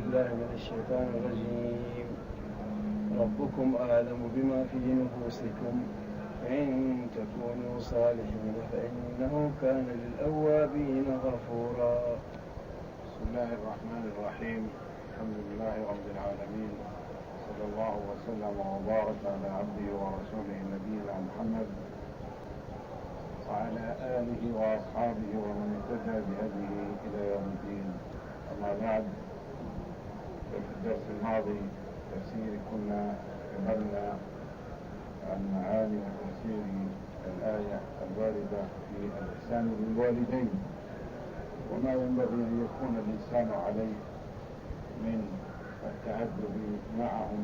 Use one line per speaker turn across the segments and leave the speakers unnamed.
بالله من الشيطان الرجيم. ربكم أعلم بما في نفوسكم إن تكونوا صالحين فإنه كان للأوابين غفورا.
بسم الله الرحمن الرحيم. الحمد لله رب العالمين، صلى الله وسلم وبارك على عبده ورسوله نبينا محمد وعلى آله وأصحابه ومن اهتدى بهديه إلى يوم الدين. أما بعد، في الدرس الماضي تفسير كنا تكلمنا عن معاني وتفسير الآية الواردة في الإحسان للوالدين وما ينبغي أن يكون الإنسان عليه من التأدب معهم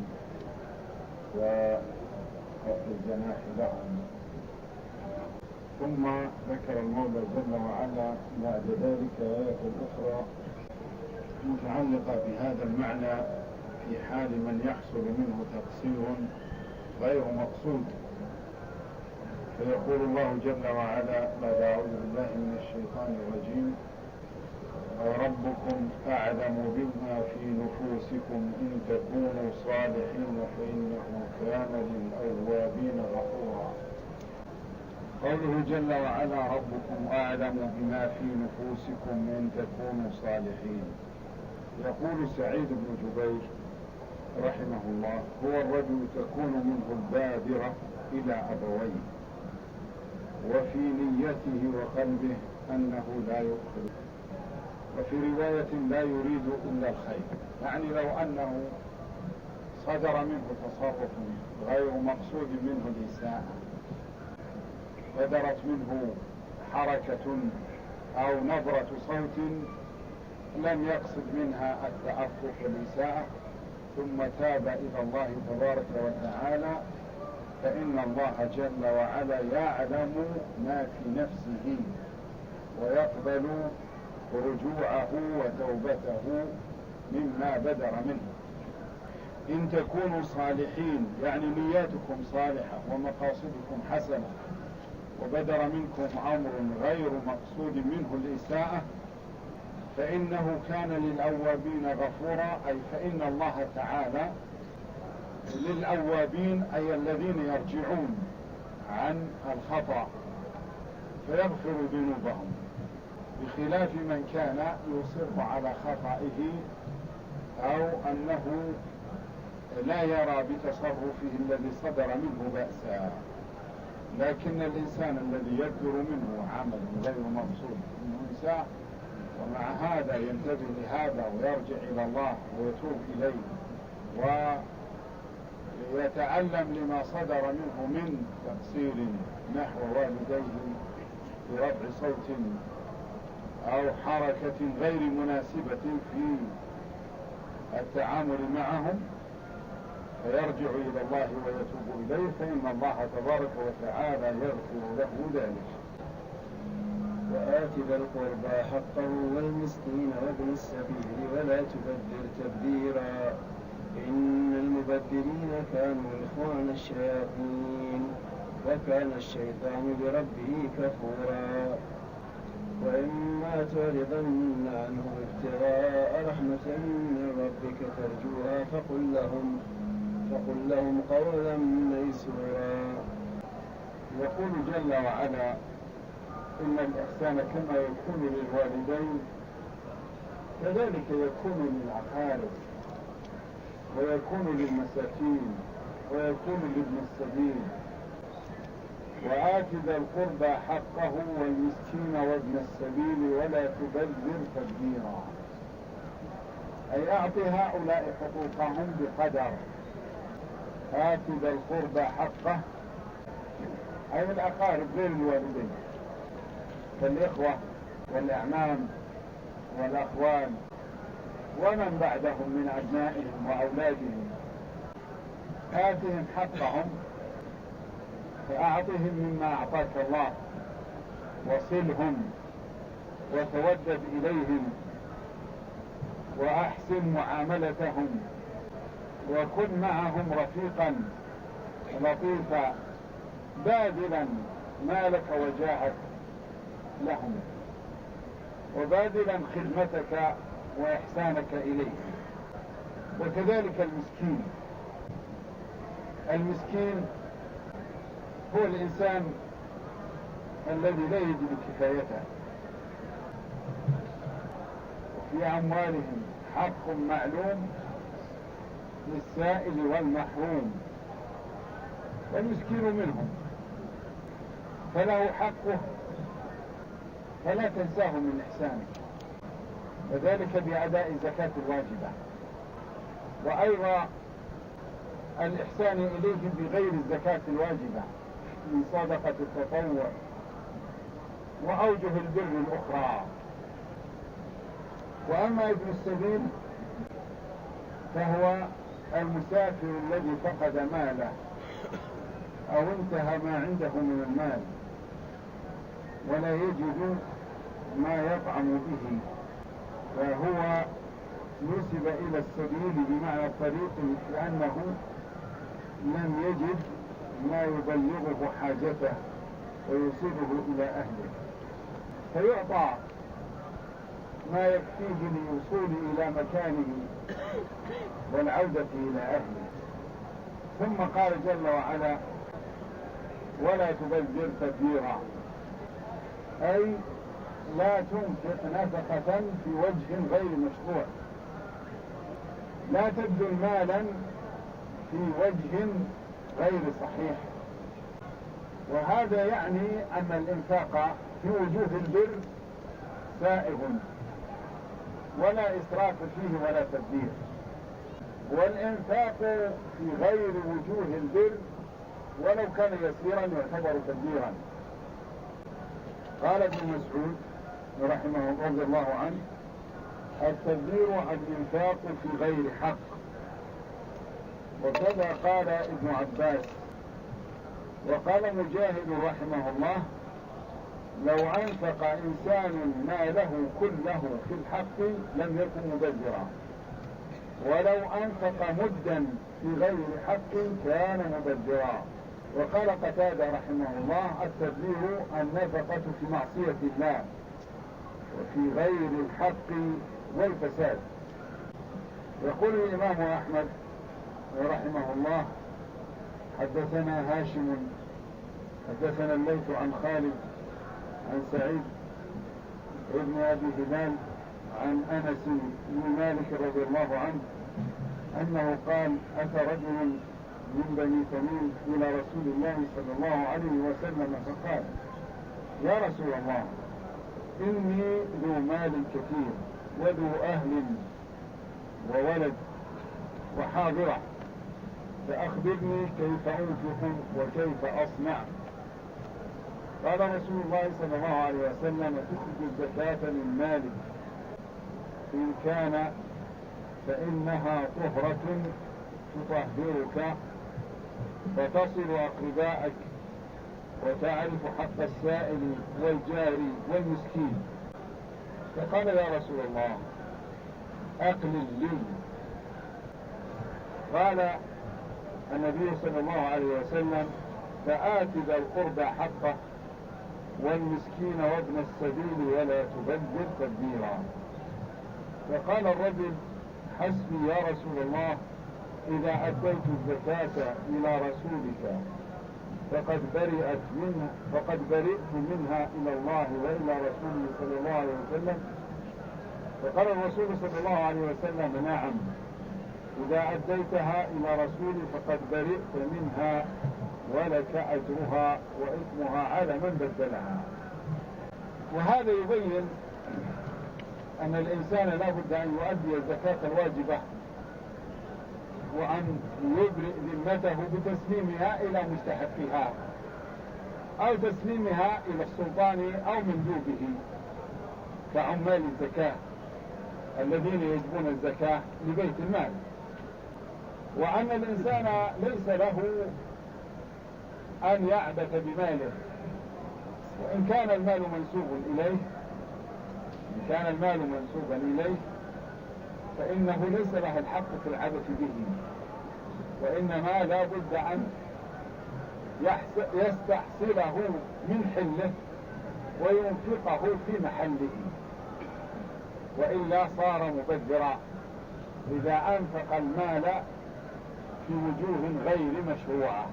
وخفض الجناح لهم. ثم ذكر المولى جل وعلا بعد ذلك آية أخرى متعلقة بهذا المعنى في حال من يحصل منه تقصير غير مقصود، فيقول الله جل وعلا بعد أعوذ بالله من الشيطان الرجيم: ربكم أعلم بما في نفوسكم إن تكونوا صالحين فإنه كان للأوابين غفورا. قوله جل وعلا ربكم أعلم بما في نفوسكم إن تكونوا صالحين. يقول سعيد بن جبير رحمه الله: هو الرجل تكون منه البادرة إلى أبويه وفي نيته وقلبه أنه لا يؤخذ، وفي رواية لا يريد إلا الخير. يعني لو أنه صدر منه تصرف غير مقصود منه الإساءة، بدرت منه حركة أو نبرة صوت لم يقصد منها التعفف والإساءة، ثم تاب إلى الله تبارك وتعالى، فإن الله جل وعلا يعلم ما في نفسه ويقبل رجوعه وتوبته مما بدر منه. إن تكونوا صالحين يعني نياتكم صالحة ومقاصدكم حسنة وبدر منكم أمر غير مقصود منه الإساءة فإنه كان للأوابين غفورا، أي فإن الله تعالى للأوابين أي الذين يرجعون عن الخطأ فيغفر ذنوبهم، بخلاف من كان يصر على خطئه أو أنه لا يرى بتصرفه الذي صدر منه بأسا. لكن الإنسان الذي يبدر منه عمل غير مقصود منه إساءة ومع هذا ينتبه لهذا ويرجع إلى الله ويتوب إليه ويتعلم لما صدر منه من تقصير نحو والديه برفع صوت أو حركة غير مناسبة في التعامل معهم، فيرجع إلى الله ويتوب إليه، فإن الله تبارك وتعالى يغفر له ذلك.
وآت ذا القربى حقه والمسكين وابن السبيل ولا تبذر تبذيرا إن المبذرين كانوا إخوان الشياطين وكان الشيطان بربه كفورا. وإما تعرضن عنهم ابتغاء رحمة من ربك ترجوها فقل لهم قولا ميسورا.
يقول جل وعلا: إن الإحسان كما يكون للوالدين كذلك يكون للأقارب ويكون للمساكين ويكون لابن السبيل. وآت ذا القربى حقه والمسكين وابن السبيل ولا تبذر تبذيرا، أي أعط هؤلاء حقوقهم بقدر. آت ذا القربى حقه أي الأقارب غير الوالدين كالإخوة والأعمام والأخوان ومن بعدهم من أبنائهم وأولادهم. آتهم حقهم فأعطهم مما أعطاك الله وصلهم وتودد إليهم وأحسن معاملتهم وكن معهم رفيقا لطيفا باذلا مالك وجاهك لهم وباذلا خدمتك وإحسانك إليه. وكذلك المسكين. المسكين هو الإنسان الذي لا يجد كفايته، وفي أموالهم حق معلوم للسائل والمحروم، والمسكين منهم، فله حقه فلا تنساه من إحسانه، وذلك بأداء الزكاة الواجبة، وأيضا الإحسان إليهم بغير الزكاة الواجبة من صدقة التطوع وأوجه البر الأخرى. وأما ابن السبيل فهو المسافر الذي فقد ماله أو انتهى ما عنده من المال ولا يجد ما يطعم به، فهو نسب إلى السبيل بمعنى الطريق، لأنه لم يجد ما يبلغه حاجته ويوصله إلى أهله، فيعطى ما يكفيه للوصول إلى مكانه والعودة إلى أهله. ثم قال جل وعلا: ولا تبذر تبذيرا، أي لا تنفق نفقة في وجه غير مشروع، لا تبذل مالا في وجه غير صحيح. وهذا يعني أن الإنفاق في وجوه البر سائغ، ولا إسراف فيه ولا تبذير، والإنفاق في غير وجوه البر ولو كان يسيرا يعتبر تبذيرا. قال ابن مسعود رحمه رضي الله عنه: التبذير الإنفاق في غير حق. وكذا قال ابن عباس. وقال مجاهد رحمه الله: لو أنفق إنسان ماله كله في الحق لم يكن مبذرا، ولو أنفق مدا في غير حق كان مبذرا. وقال قتادة رحمه الله: التبذير النفقة في معصية الله وفي غير الحق والفساد. يقول الإمام أحمد رحمه الله: حدثنا هاشم حدثنا الليث عن خالد عن سعيد ابن أبي هلال عن أنس بن مالك رضي الله عنه أنه قال: أتى رجل من بني تميم إلى رسول الله صلى الله عليه وسلم فقال: يا رسول الله، إني ذو مال كثير وذو أهل وولد وحاضرة، فأخبرني كيف أنفق وكيف أصنع. قال رسول الله صلى الله عليه وسلم: تخرج الزكاة من مالك إن كان فإنها طهرة تطهرك وتصل أقربائك وتعرف حق السائل والجار والمسكين. فقال: يا رسول الله، أقلل لي. قال النبي صلى الله عليه وسلم: فآت ذا القربى حقه والمسكين وابن السبيل ولا تبذر تبذيرا. فقال الرجل: حسبي يا رسول الله، إذا أديت الزكاة إلى رسولك فقد برئت منها إلى الله وإلى رسوله صلى الله عليه وسلم. فقال الرسول صلى الله عليه وسلم: نعم، إذا أديتها إلى رسولي فقد برئت منها ولك أجرها وإثمها على من بدلها. وهذا يبين أن الإنسان لا بد أن يؤدي الزكاة الواجبة وأن يبرئ ذمته بتسليمها إلى مستحقها أو تسليمها إلى السلطان أو مندوبه كعمال الزكاة الذين يجبون الزكاة لبيت المال. وأن الإنسان ليس له أن يعبث بماله، وإن كان المال منسوبا إليه فإنه ليس له الحق في العبث به، وإنما لا بد أن يستحصله من حله وينفقه في محله، وإلا صار مبذرا. إذا أنفق المال في وجوه غير مشروعة.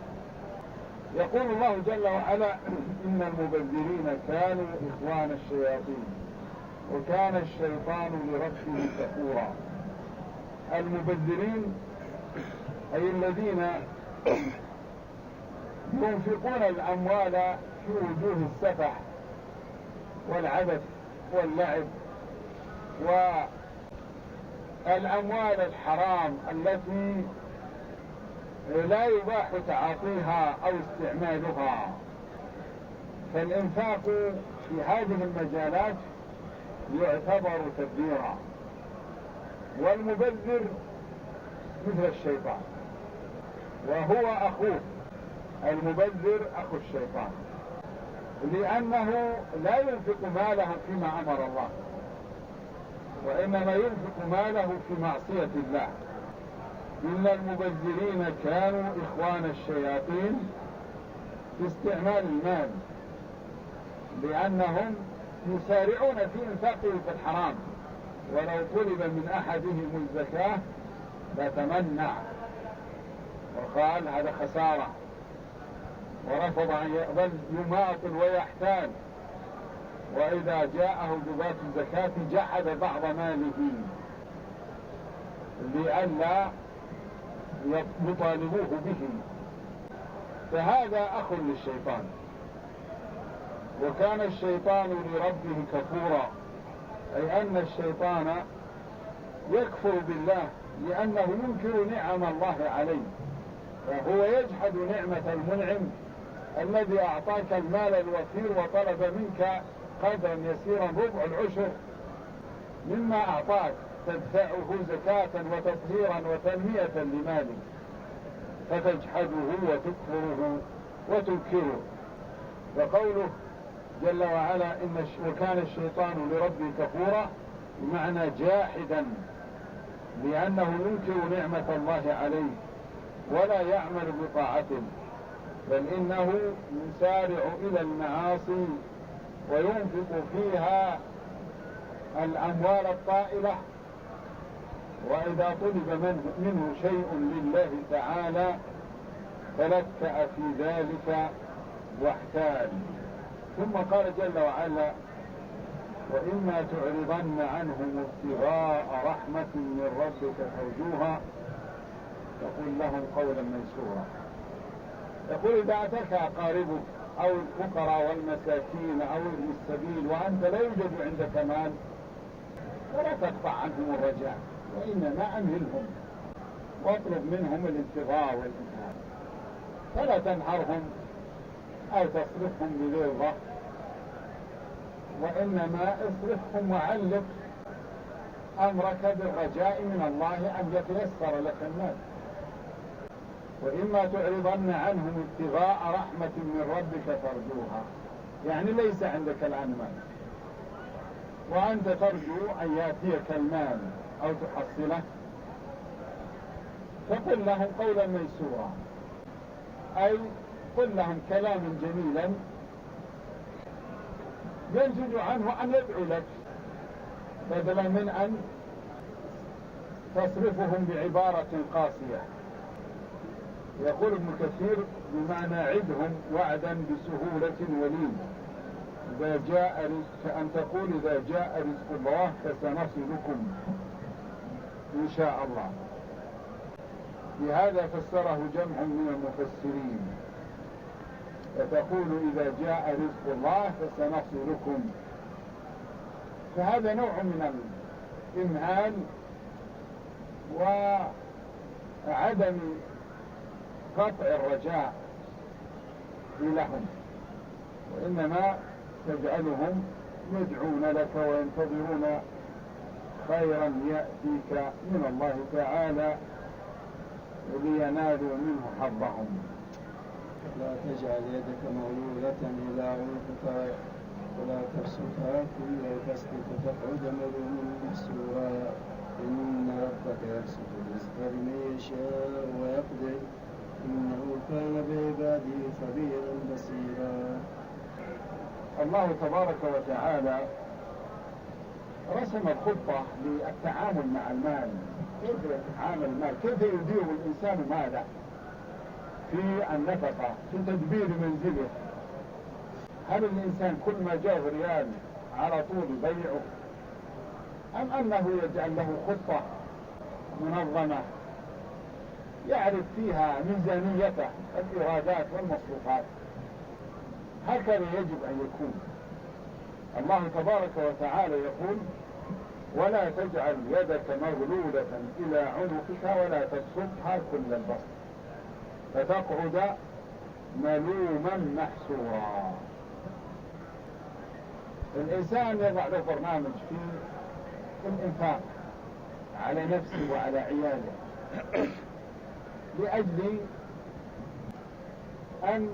يقول الله جل وعلا: إن المبذرين كانوا إخوان الشياطين وكان الشيطان لربه كفورا. المبذرين أي الذين ينفقون الأموال في وجوه السفح والعبث واللعب والأموال الحرام التي لا يباح تعاطيها أو استعمالها. فالإنفاق في هذه المجالات يعتبر تبذيرا. والمبذر مثل الشيطان وهو أخوه. المبذر أخو الشيطان، لأنه لا ينفق ماله فيما أمر الله، وإنما ينفق ماله في معصية الله. إن المبذرين كانوا إخوان الشياطين في استعمال المال، لأنهم يسارعون في إنفاقه في الحرام، ولو طلب من أحدهم الزكاة لتمنع وقال هذا خسارة، ورفض أن يقبل، يماطل ويحتال، وإذا جاءه جباة الزكاة جحد بعض ماله لئلا يطالبوه به. فهذا أخ للشيطان. وكان الشيطان لربه كفورا، أي أن الشيطان يكفر بالله لأنه ينكر نعم الله عليه، فهو يجحد نعمة المنعم الذي أعطاك المال الوفير وطلب منك قدرا يسيرا ربع العشر مما أعطاك تدفعه زكاة وتطهيرا وتنمية لمالك، فتجحده وتكفره وتنكره. وقوله جل وعلا وكان الشيطان لربه كفورا، بمعنى جاحدا، لأنه ينكر نعمة الله عليه ولا يعمل بطاعته، بل إنه يسارع إلى المعاصي وينفق فيها الأموال الطائلة، وإذا طلب منه شيء لله تعالى تلكأ في ذلك واحتال. ثم قال جل وعلا: وإما تعرضن عنهم ابتغاء رحمة من ربك ترجوها فقل لهم قولا ميسورا. يقول إذا أتاك أقاربك أو الفقراء والمساكين أو ابن السبيل وأنت لا يوجد عندك مال فلا تقطع عنهم الرجاء، وإنما أمهلهم واطلب منهم الانتظار والإمهال، فلا تنهرهم أو تصرفهم بغيظة، وإنما اصرفهم وعلق أمرك بالرجاء من الله أن يتيسر لك المال. وإما تعرضن عنهم ابتغاء رحمة من ربك ترجوها، يعني ليس عندك الآن مال وأنت ترجو أن يأتيك المال أو تحصله، فقل لهم قولا ميسورا، أي قل لهم كلاما جميلا ينتج عنه أن يدعو لك، بدلا من أن تصرفهم بعبارة قاسية. يقول ابن كثير بمعنى عدهم وعدا بسهولة ولين، إذا جاء كأن تقول إذا جاء رزق الله فسنصلكم إن شاء الله. بهذا فسره جمع من المفسرين، فتقول إذا جاء رزق الله فسنصلكم، فهذا نوع من الإمهال وعدم قطع الرجاء لهم، وإنما تجعلهم يدعون لك وينتظرون خيرا يأتيك من الله تعالى لينالوا منه حظهم.
لا تجعل يدك مغلولة إلى عنقك ولا تبسطها كل البسط فتقعد ملوما محسورا، إن ربك يبسط الرزق لمن يشاء ويقدر إنه كان بعباده خبيرا بصيرا.
الله تبارك وتعالى رسم الخطة للتعامل مع المال كيف يتعامل المال، كيف يدير الإنسان ماله في النفقة، في تدبير منزله. هل الإنسان كل ما جاء ريال على طول يضيعه، أم أنه يجعل له خطة منظمة يعرف فيها ميزانيته، الإيرادات والمصروفات؟ هكذا يجب أن يكون. الله تبارك وتعالى يقول: ولا تجعل يدك مغلولة إلى عنقك ولا تبسطها كل البسط فتقعد ملوما محسورا. الإنسان يضع له برنامج في الإنفاق على نفسه وعلى عياله لأجل أن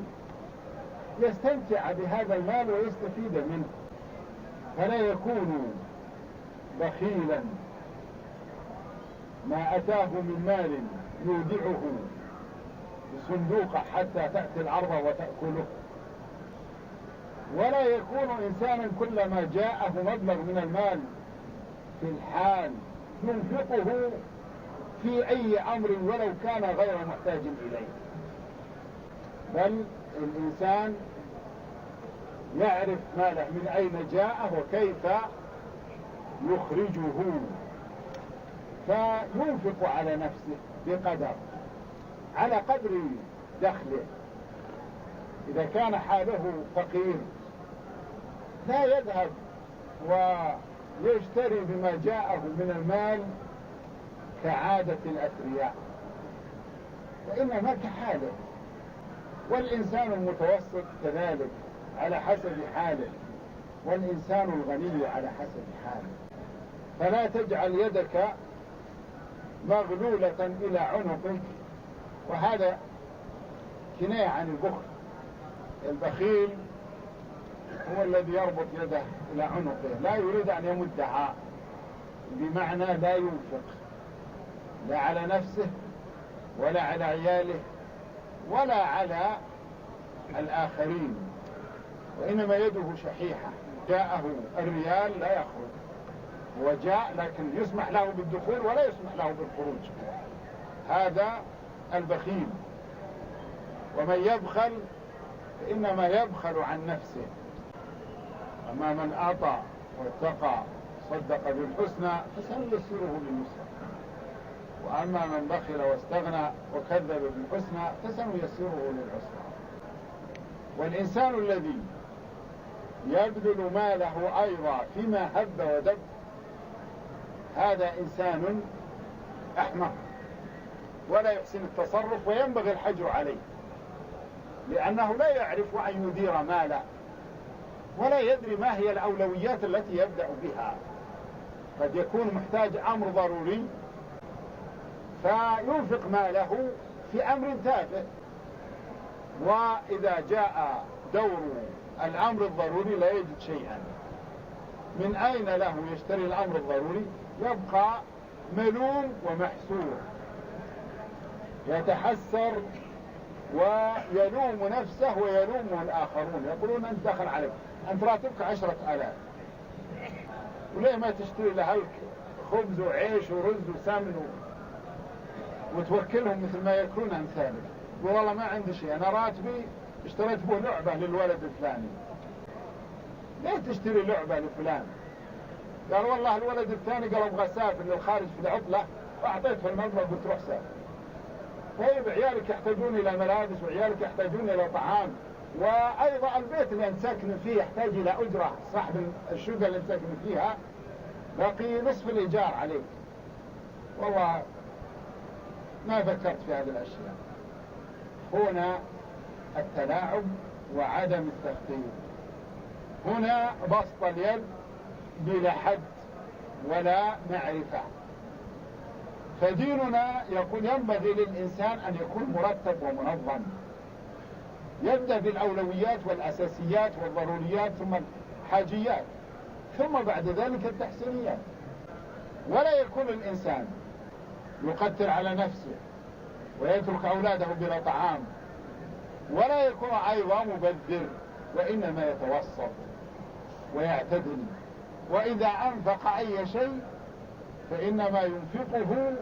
يستمتع بهذا المال ويستفيد منه، فلا يكون بخيلا ما أتاه من مال يودعه بصندوق حتى تأتي العرضة وتأكله، ولا يكون إنسانا كلما جاءه مبلغ من المال في الحال ينفقه في أي أمر ولو كان غير محتاج إليه، بل الإنسان يعرف ماله من أين جاءه وكيف يخرجه، فينفق على نفسه بقدر على قدر دخله. إذا كان حاله فقير لا يذهب ويشتري بما جاءه من المال كعادة الأثرياء، وإنما كحاله. والإنسان المتوسط كذلك على حسب حاله، والإنسان الغني على حسب حاله. فلا تجعل يدك مغلولة إلى عنقك، وهذا كناية عن البخل. البخيل هو الذي يربط يده إلى عنقه، لا يريد أن يمدها، بمعنى لا ينفق لا على نفسه ولا على عياله ولا على الآخرين، وإنما يده شحيحة. جاءه الريال لا يخرج، وجاء لكن يسمح له بالدخول ولا يسمح له بالخروج، هذا البخيل. ومن يبخل فإنما يبخل عن نفسه. أما من أعطى واتقى صدق بالحسنى فسنيسره لليسرى، وأما من بخل واستغنى وكذب بالحسنى فسنيسره للعسرى. والإنسان الذي يبذل ماله أيضا فيما هب ودب هذا إنسان أحمق ولا يحسن التصرف، وينبغي الحجر عليه، لأنه لا يعرف أن يدير ماله ولا يدري ما هي الأولويات التي يبدأ بها. قد يكون محتاج أمر ضروري فينفق ماله في أمر تافه، وإذا جاء دور الأمر الضروري لا يجد شيئا. من أين له يشتري الأمر الضروري؟ يبقى ملوم ومحسور، يتحسر ويلوم نفسه ويلومه الآخرون، يقولون أنت دخل عليك، أنت راتبك 10,000 وليه ما تشتري لهلك خبز وعيش ورز وسمن وتوكلهم مثل ما يأكلون أمثالك؟ يقول والله ما عندي شيء، أنا راتبي اشتريت به لعبة للولد الفلاني. ليه تشتري لعبة لفلان؟ قال والله الولد الثاني قال أبغى أسافر للخارج في العطلة وأعطيته المبلغ قلت روح سافر. طيب عيالك يحتاجون إلى ملابس، وعيالك يحتاجون إلى طعام، وأيضا البيت اللي نسكن فيه يحتاج إلى أجرة، صاحب الشقة اللي نسكن فيها باقي نصف الإيجار عليك. والله ما فكرت في هذه الأشياء. هنا التلاعب وعدم التخطيط، هنا بسط اليد بلا حد ولا معرفة. فديننا يقول ينبغي للإنسان أن يكون مرتب ومنظم، يبدأ بالأولويات والأساسيات والضروريات ثم الحاجيات ثم بعد ذلك التحسينيات. ولا يكون الإنسان يقتل على نفسه ويترك أولاده بلا طعام، ولا يكون أيضا مبذر، وإنما يتوسط ويعتدل. وإذا أنفق أي شيء فإنما ينفقه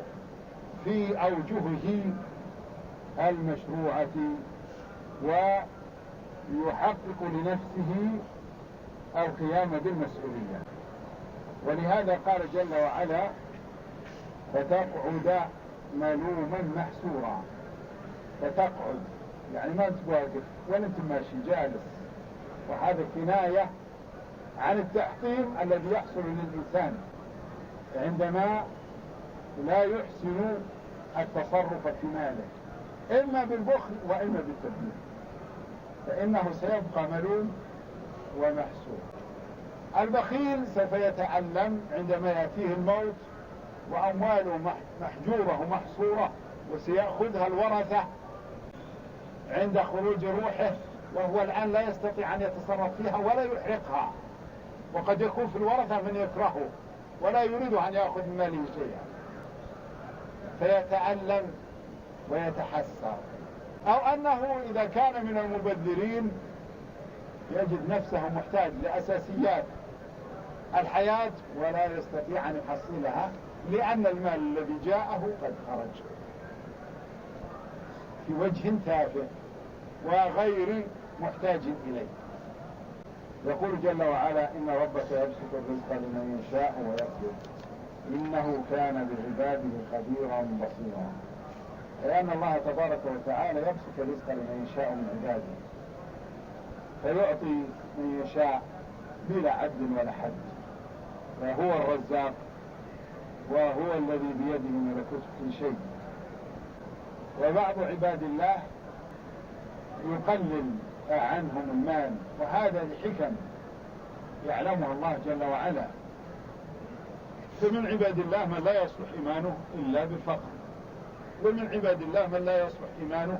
في أوجهه المشروعة ويحقق لنفسه القيام بالمسؤولية. ولهذا قال جل وعلا: فتقعد ملوما محسورا. فتقعد يعني ما تواقف ولا انت ماشي جالس، وهذا كناية عن التحطيم الذي يحصل للإنسان عندما لا يحسن التصرف في ماله، إما بالبخل وإما بالتبذير، فإنه سيبقى ملوم ومحسور. البخيل سوف يتألم عندما يأتيه الموت وأمواله محجورة ومحصورة، وسيأخذها الورثة عند خروج روحه، وهو الآن لا يستطيع أن يتصرف فيها ولا يحرقها، وقد يكون في الورثة من يكرهه ولا يريد أن يأخذ من ماله شيئا، فيتألم ويتحسر. أو أنه إذا كان من المبذرين يجد نفسه محتاج لأساسيات الحياة ولا يستطيع أن يحصلها، لأن المال الذي جاءه قد خرج في وجه تافه وغير محتاج إليه. يقول جل وعلا: إن ربك يبسط الرزق لمن يشاء ويقدر إنه كان بعباده خبيرا بصيرا. لأن الله تبارك وتعالى يبسط الرزق لمن يشاء من عباده، فيعطي من يشاء بلا عد ولا حد، فهو الرزاق وهو الذي بيده ملكوت كل شيء. وبعض عباد الله يقلل عنهم المال، وهذا لحكم يعلمها الله جل وعلا. فمن عباد الله من لا يصلح إيمانه إلا بالفقر، ومن عباد الله من لا يصلح إيمانه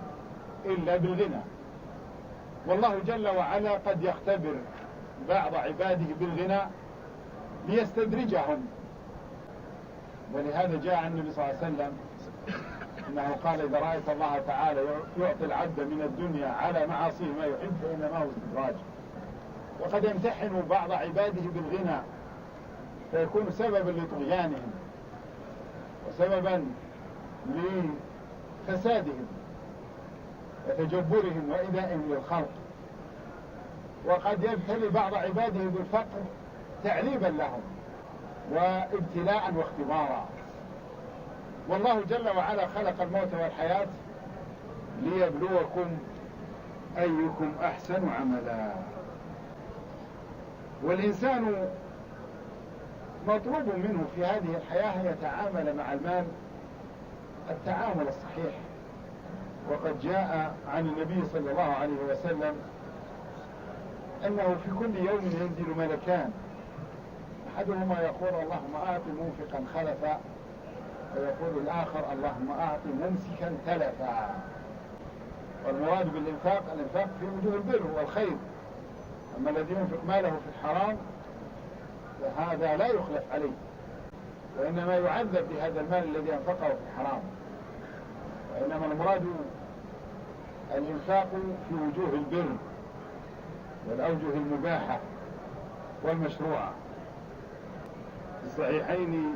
إلا بالغنى. والله جل وعلا قد يختبر بعض عباده بالغنى ليستدرجهم. ولهذا جاء النبي صلى الله عليه وسلم إنه قال: إذا رأيت الله تعالى يعطي العبد من الدنيا على معاصيه ما يحب فإنما هو استدراج. وقد يمتحن بعض عباده بالغنى فيكون سببا لطغيانهم وسببا لفسادهم وتجبرهم وإيذائهم للخلق. وقد يبتلي بعض عباده بالفقر تعذيبا لهم وابتلاء واختبارا. والله جل وعلا خلق الموت والحياة ليبلوكم أيكم أحسن عملا. والإنسان مطلوب منه في هذه الحياة أن يتعامل مع المال التعامل الصحيح. وقد جاء عن النبي صلى الله عليه وسلم أنه في كل يوم ينزل ملكان، أحدهما يقول: اللهم أعط منفقا خلفا، ويقول الآخر: اللهم أعط ممسكا تلفا. والمراد بالإنفاق الإنفاق في وجوه البر والخير. أما الذي ينفق ماله في الحرام فهذا لا يخلف عليه، وإنما يعذب بهذا المال الذي أنفقه في الحرام. وإنما المراد الإنفاق في وجوه البر والأوجه المباحة والمشروعة. في الصحيحين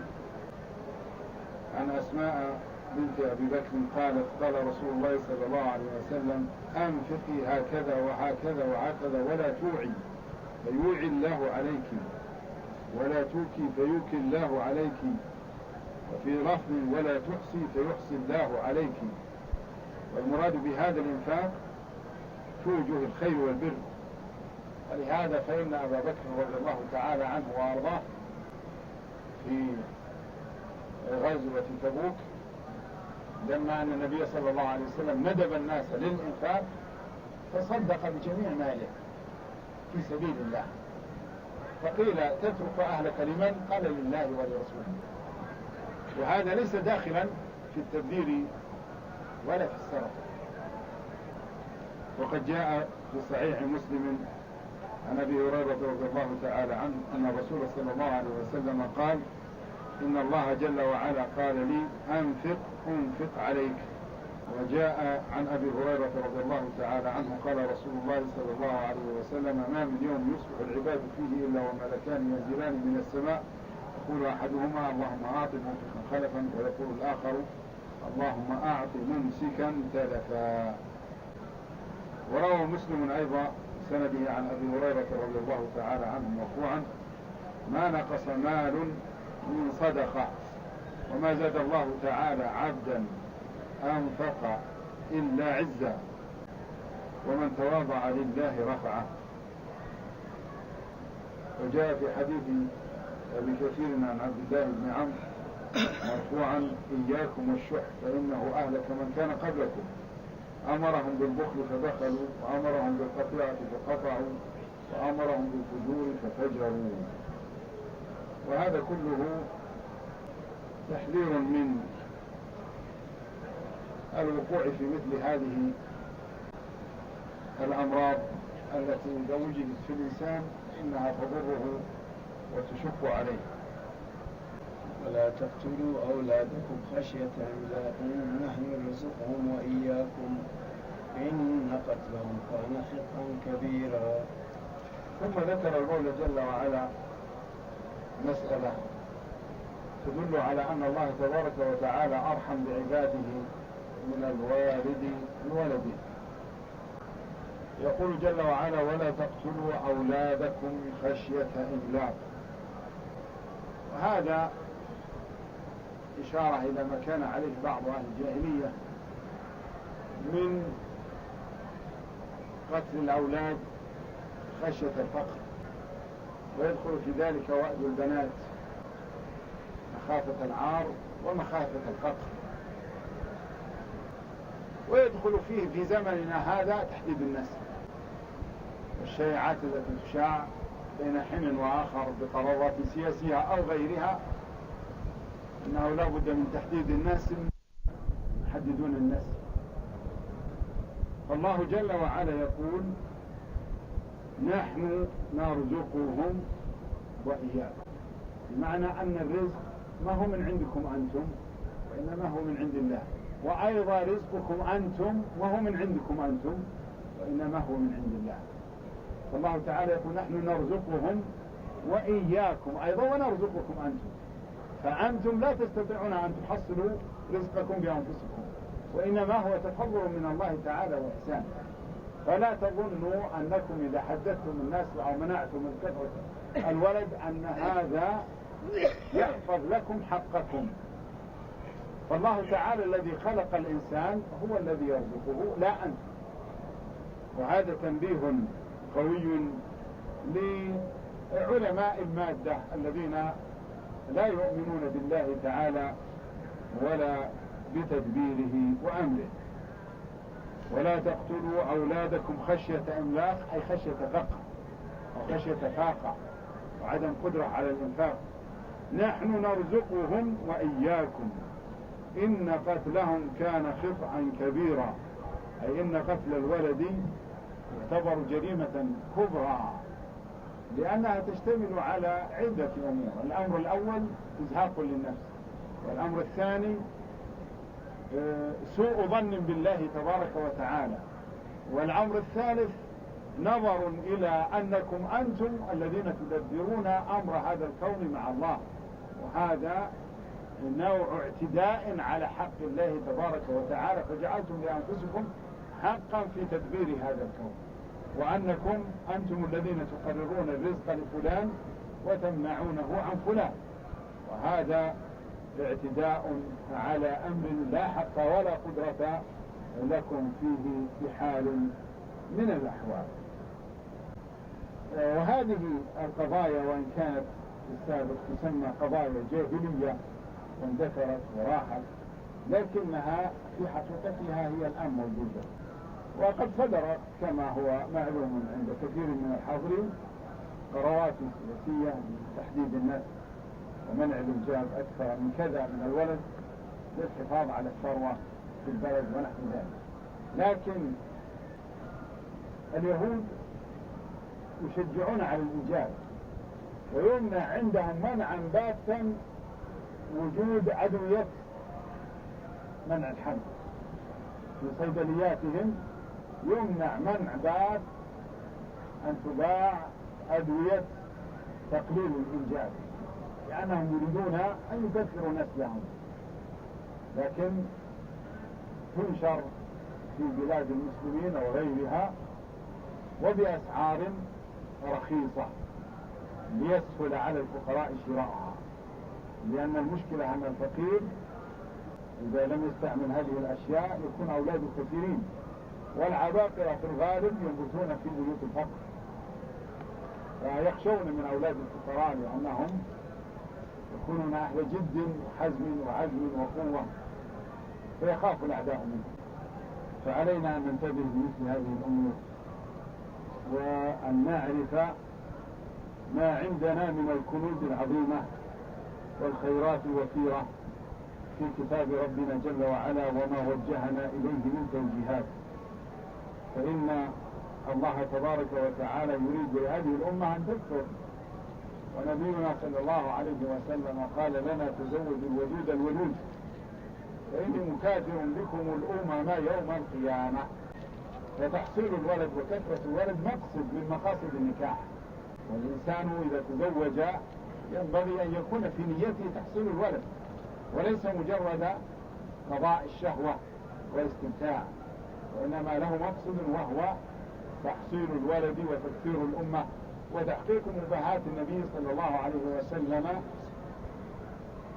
عن أسماء بنت أبي بكر قالت: قال رسول الله صلى الله عليه وسلم: أنفقي هكذا وهكذا وهكذا ولا توعي فيوعي الله عليك، ولا توكي فيوكي الله عليك، وفي لفظ: ولا تحصي فيحصي الله عليك. والمراد بهذا الإنفاق في وجوه الخير والبر. ولهذا فإن أبا بكر رضي الله تعالى عنه وأرضاه في غزوة تبوك لما أن النبي صلى الله عليه وسلم ندب الناس للإنفاق فصدق بجميع ماله في سبيل الله. فقيل: تترك أهلك لمن؟ قال: لله ولرسوله. وهذا ليس داخلا في التبذير ولا في السرقة. وقد جاء في صحيح مسلم عن أبي هريرة رضي الله تعالى عنه أن الرسول صلى الله عليه وسلم قال: إن الله جل وعلا قال لي: أنفق عليك. وجاء عن أبي هريرة رضي الله تعالى عنه قال رسول الله صلى الله عليه وسلم: ما من يوم يصبح العباد فيه إلا وملكان ينزلان من السماء يقول أحدهما اللهم أعط منفقا خلفا، ويقول الآخر اللهم أعط ممسكا تلفا. وروى مسلم أيضا سنده عن أبي هريرة رضي الله تعالى عنه مرفوعا: ما نقص مال من صدقة وما زاد الله تعالى عبدا أنفق إلا عزا، ومن تواضع لله رفعه. وجاء في حديث أبي كثير عن عبد الله بن عمرو مرفوعا: إياكم والشح فإنه أهلك من كان قبلكم، أمرهم بالبخل فبخلوا، وأمرهم بالقطيعة فقطعوا، وأمرهم بالفجور ففجروا. وهذا كله تحذير من الوقوع في مثل هذه الأمراض التي إذا وجدت في الإنسان إنها تضره وتشق عليه.
ولا تقتلوا أولادكم خشية إملاق نحن نرزقهم وإياكم إن قتلهم كان خطأ كبيرا.
ثم ذكر المولى جل وعلا مسألة تدل على أن الله تبارك وتعالى أرحم بعباده من الوالد بولده. يقول جل وعلا: ولا تقتلوا أولادكم خشية إملاق. وهذا إشارة إلى ما كان عليه بعض أهل الجاهلية من قتل الأولاد خشية الفقر، ويدخل في ذلك وأد البنات مخافة العار ومخافة الفقر، ويدخل فيه في زمننا هذا تحديد النسل والشائعات التي تشاع بين حين وآخر بقرارات سياسية أو غيرها، إنه لا بد من تحديد النسل، يحددون النسل. فالله جل وعلا يقول: نحن نرزقهم وإياكم، بمعنى أن الرزق ما هو من عندكم أنتم وإنما هو من عند الله، وأيضا رزقكم أنتم ما هو من عندكم أنتم وإنما هو من عند الله. فالله تعالى يقول: نحن نرزقهم وإياكم أيضا ونرزقكم أنتم، فأنتم لا تستطيعون أن تحصلوا رزقكم بأنفسكم، وإنما هو تفضل من الله تعالى وإحسان. فلا تظنوا أنكم إذا حدثتم الناس أو منعتم من كثرة الولد أن هذا يحفظ لكم حقكم. فالله تعالى الذي خلق الإنسان هو الذي يرزقه لا أنت. وهذا تنبيه قوي لعلماء المادة الذين لا يؤمنون بالله تعالى ولا بتدبيره وأمره. ولا تقتلوا أولادكم خشية إملاق، أي خشية فقر أو خشية فاقة وعدم قدرة على الإنفاق. نحن نرزقهم وإياكم إن قتلهم كان خطأ كبيرا، أي إن قتل الولد يعتبر جريمة كبرى، لأنها تشتمل على عدة أمور. الأمر الأول إزهاق للنفس، والأمر الثاني سوء ظن بالله تبارك وتعالى، والأمر الثالث نظر إلى أنكم أنتم الذين تدبرون أمر هذا الكون مع الله، وهذا نوع اعتداء على حق الله تبارك وتعالى، فجعلتم لأنفسكم حقا في تدبير هذا الكون، وأنكم أنتم الذين تقررون الرزق لفلان وتمنعونه عن فلان، وهذا اعتداء على أمر لا حق ولا قدرة لكم فيه بحال من الأحوال. وهذه القضايا وإن كانت في السابق تسمى قضايا جاهلية واندثرت وراحت، لكنها في حقيقتها هي الآن موجودة. وقد صدر كما هو معلوم عند كثير من الحاضرين قرارات سياسية بتحديد النسل ومنع الإنجاب أكثر من كذا من الولد للحفاظ على الثروة في البلد ونحو ذلك. لكن اليهود يشجعون على الإنجاب، ويمنع عندهم منعا باتا وجود أدوية منع الحمل في صيدلياتهم. يمنع منع بات أن تباع أدوية تقليل الإنجاب، لأنهم يريدون أن يكثروا نسلهم، لكن تنشر في بلاد المسلمين وغيرها وبأسعار رخيصة ليسهل على الفقراء شراءها، لأن المشكلة أن الفقير إذا لم يستعمل هذه الأشياء يكون أولاده كثيرين، والعباقرة في الغالب ينبتون في بيوت الفقر، فيخشون من أولاد الفقراء لأنهم يكونون أهل جد وحزم وعزم وقوة، فيخاف الأعداء منهم. فعلينا أن ننتبه لمثل هذه الأمور، وأن نعرف ما عندنا من الكنوز العظيمة والخيرات الوفيرة في كتاب ربنا جل وعلا وما وجهنا إليه من توجيهات. فإن الله تبارك وتعالى يريد لهذه الأمة أن تكثر، ونبينا صلى الله عليه وسلم قال لنا تزوجوا الودود الولود فإني مكاثر بكم الأمم يوم القيامة. فتحصيل الولد وكثرة الولد مقصد من مقاصد النكاح، والإنسان إذا تزوج ينبغي أن يكون في نيته تحصيل الولد وليس مجرد قضاء الشهوة والاستمتاع، وإنما له مقصد وهو تحصيل الولد وتكثير الأمة وتحقيق مباهات النبي صلى الله عليه وسلم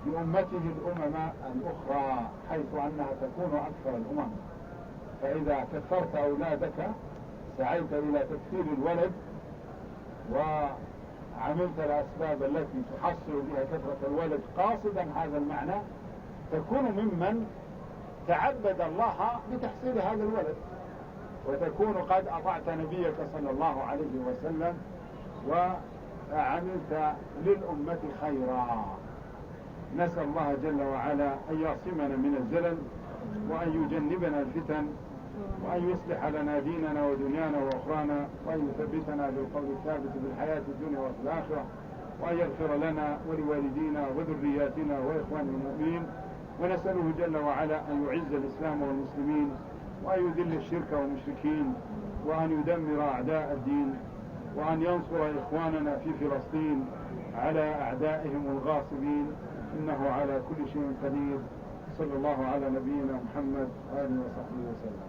بأمته الأمم الأخرى، حيث أنها تكون أكثر الأمم. فإذا كثرت أولادك سعيت إلى تكثير الولد وعملت الأسباب التي تحصل بها كثرة الولد قاصدا هذا المعنى، تكون ممن تعبد الله بتحصيل هذا الولد، وتكون قد أطعت نبيك صلى الله عليه وسلم وعملت للأمة خيرا. نسأل الله جل وعلا أن يعصمنا من الزلل، وأن يجنبنا الفتن، وأن يصلح لنا ديننا ودنيانا وأخرانا، وأن يثبتنا بالقول الثابت في الحياة الدنيا وفي الآخرة، وأن يغفر لنا ولوالدينا وذرياتنا وإخواننا المؤمنين. ونسأله جل وعلا أن يعز الإسلام والمسلمين، وأن يذل الشرك والمشركين، وأن يدمر أعداء الدين، وأن ينصر إخواننا في فلسطين على أعدائهم الغاصبين، إنه على كل شيء قدير. صلى الله على نبينا محمد وآله وصحبه وسلم.